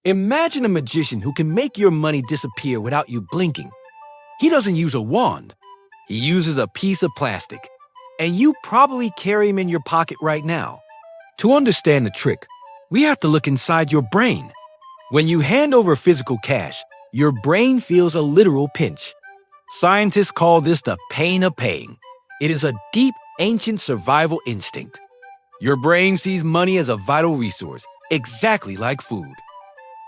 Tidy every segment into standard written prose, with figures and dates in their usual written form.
Imagine a magician who can make your money disappear without you blinking. He doesn't use a wand. He uses a piece of plastic. And you probably carry him in your pocket right now. To understand the trick, we have to look inside your brain. When you hand over physical cash, your brain feels a literal pinch. Scientists call this the pain of paying. It is a deep, ancient survival instinct. Your brain sees money as a vital resource, exactly like food.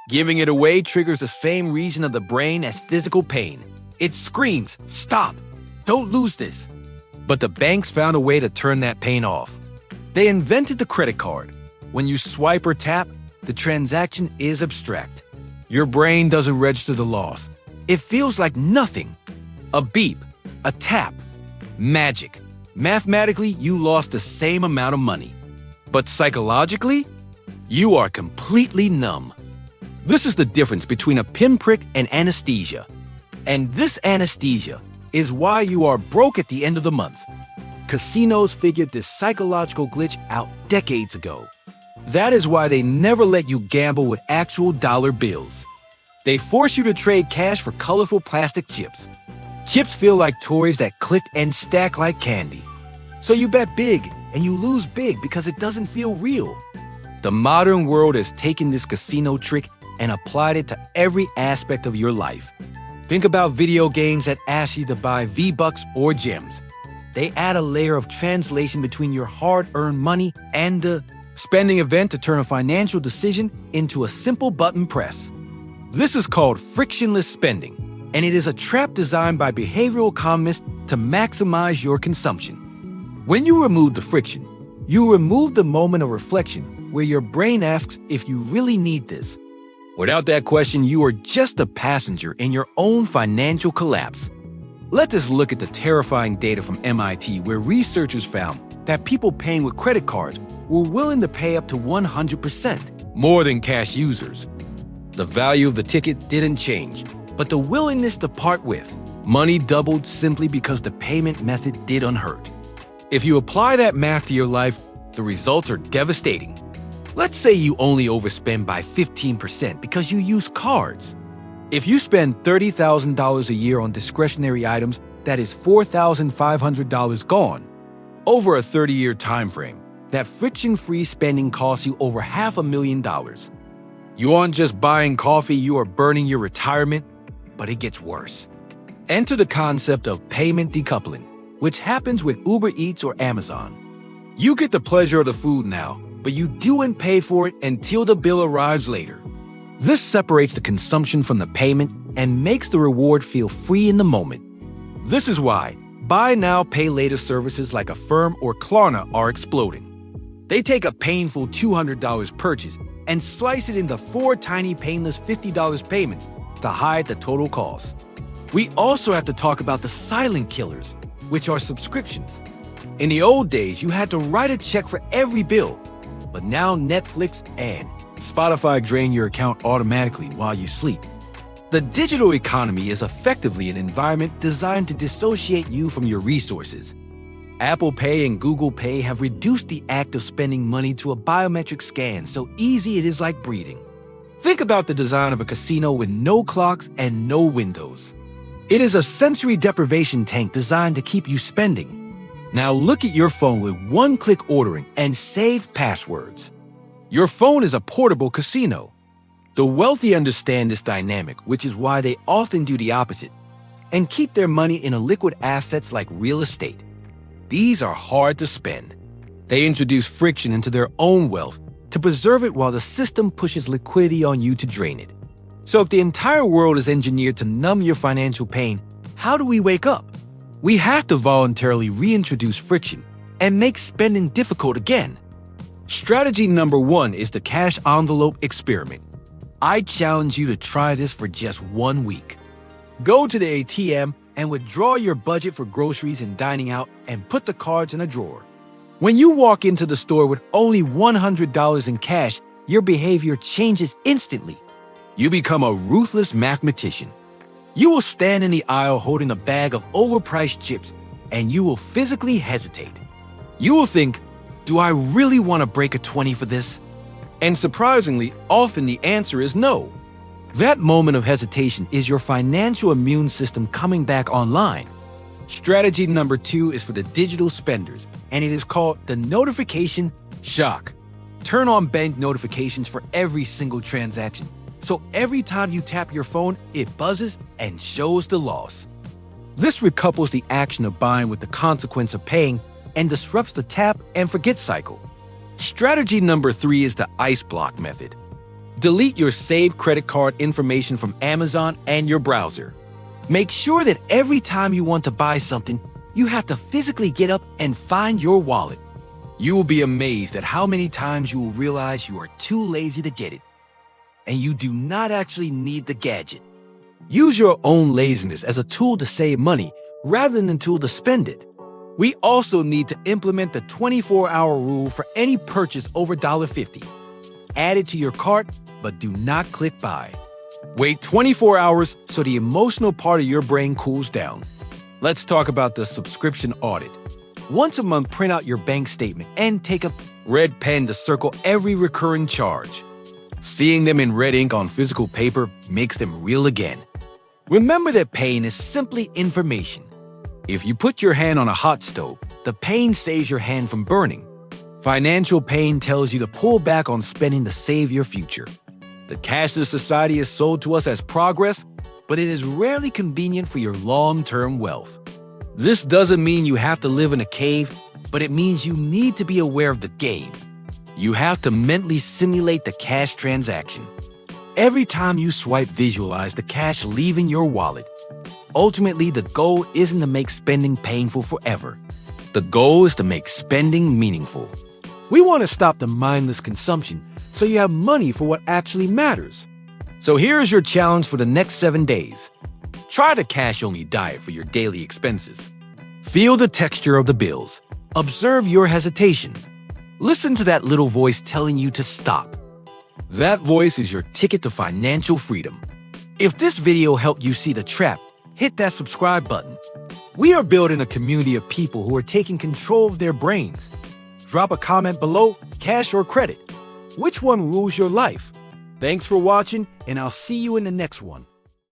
Giving it away triggers the same region of the brain as physical pain. It screams, "Stop! Don't lose this!" But the banks found a way to turn that pain off. They invented the credit card. When you swipe or tap, the transaction is abstract. Your brain doesn't register the loss. It feels like nothing. A beep, a tap, magic. Mathematically, you lost the same amount of money. But psychologically, you are completely numb. This is the difference between a pinprick and anesthesia. And this anesthesia is why you are broke at the end of the month. Casinos figured this psychological glitch out decades ago. That is why they never let you gamble with actual dollar bills. They force you to trade cash for colorful plastic chips. Chips feel like toys that click and stack like candy. So you bet big and you lose big because it doesn't feel real. The modern world has taken this casino trick and applied it to every aspect of your life. Think about video games that ask you to buy V-Bucks or gems. They add a layer of translation between your hard-earned money and the spending event to turn a financial decision into a simple button press. This is called frictionless spending, and it is a trap designed by behavioral economists to maximize your consumption. When you remove the friction, you remove the moment of reflection where your brain asks if you really need this. Without that question, you are just a passenger in your own financial collapse. Let us look at the terrifying data from MIT, where researchers found that people paying with credit cards were willing to pay up to 100% more than cash users. The value of the ticket didn't change, but the willingness to part with money doubled simply because the payment method did unhurt. If you apply that math to your life, the results are devastating. Let's say you only overspend by 15% because you use cards. If you spend $30,000 a year on discretionary items, that is $4,500 gone. Over a 30-year time frame, that friction-free spending costs you over $500,000. You aren't just buying coffee, you are burning your retirement, but it gets worse. Enter the concept of payment decoupling, which happens with Uber Eats or Amazon. You get the pleasure of the food now, but you don't pay for it until the bill arrives later. This separates the consumption from the payment and makes the reward feel free in the moment. This is why buy now, pay later services like Affirm or Klarna are exploding. They take a painful $200 purchase and slice it into 4 tiny painless $50 payments to hide the total cost. We also have to talk about the silent killers, which are subscriptions. In the old days, you had to write a check for every bill, but now Netflix and Spotify drain your account automatically while you sleep. The digital economy is effectively an environment designed to dissociate you from your resources. Apple Pay and Google Pay have reduced the act of spending money to a biometric scan so easy it is like breathing. Think about the design of a casino with no clocks and no windows. It is a sensory deprivation tank designed to keep you spending. Now look at your phone with one-click ordering and saved passwords. Your phone is a portable casino. The wealthy understand this dynamic, which is why they often do the opposite and keep their money in liquid assets like real estate. These are hard to spend. They introduce friction into their own wealth to preserve it while the system pushes liquidity on you to drain it. So if the entire world is engineered to numb your financial pain, how do we wake up? We have to voluntarily reintroduce friction and make spending difficult again. Strategy number 1 is the cash envelope experiment. I challenge you to try this for just 1 week. Go to the ATM and withdraw your budget for groceries and dining out and put the cards in a drawer. When you walk into the store with only $100 in cash, your behavior changes instantly. You become a ruthless mathematician. You will stand in the aisle holding a bag of overpriced chips, and you will physically hesitate. You will think, do I really want to break a 20 for this? And surprisingly, often the answer is no. That moment of hesitation is your financial immune system coming back online. Strategy number 2 is for the digital spenders, and it is called the notification shock. Turn on bank notifications for every single transaction. So every time you tap your phone, it buzzes and shows the loss. This recouples the action of buying with the consequence of paying and disrupts the tap and forget cycle. Strategy number 3 is the ice block method. Delete your saved credit card information from Amazon and your browser. Make sure that every time you want to buy something, you have to physically get up and find your wallet. You will be amazed at how many times you will realize you are too lazy to get it, and you do not actually need the gadget. Use your own laziness as a tool to save money rather than a tool to spend it. We also need to implement the 24-hour rule for any purchase over $50. Add it to your cart, but do not click buy. Wait 24 hours so the emotional part of your brain cools down. Let's talk about the subscription audit. Once a month, print out your bank statement and take a red pen to circle every recurring charge. Seeing them in red ink on physical paper makes them real again. Remember that pain is simply information. If you put your hand on a hot stove, the pain saves your hand from burning. Financial pain tells you to pull back on spending to save your future. The cashless society is sold to us as progress, but it is rarely convenient for your long-term wealth. This doesn't mean you have to live in a cave, but it means you need to be aware of the game. You have to mentally simulate the cash transaction. Every time you swipe, visualize the cash leaving your wallet. Ultimately, the goal isn't to make spending painful forever. The goal is to make spending meaningful. We want to stop the mindless consumption so you have money for what actually matters. So here is your challenge for the next 7 days. Try the cash-only diet for your daily expenses. Feel the texture of the bills. Observe your hesitation. Listen to that little voice telling you to stop. That voice is your ticket to financial freedom. If this video helped you see the trap, hit that subscribe button. We are building a community of people who are taking control of their brains. Drop a comment below, cash or credit. Which one rules your life? Thanks for watching, and I'll see you in the next one.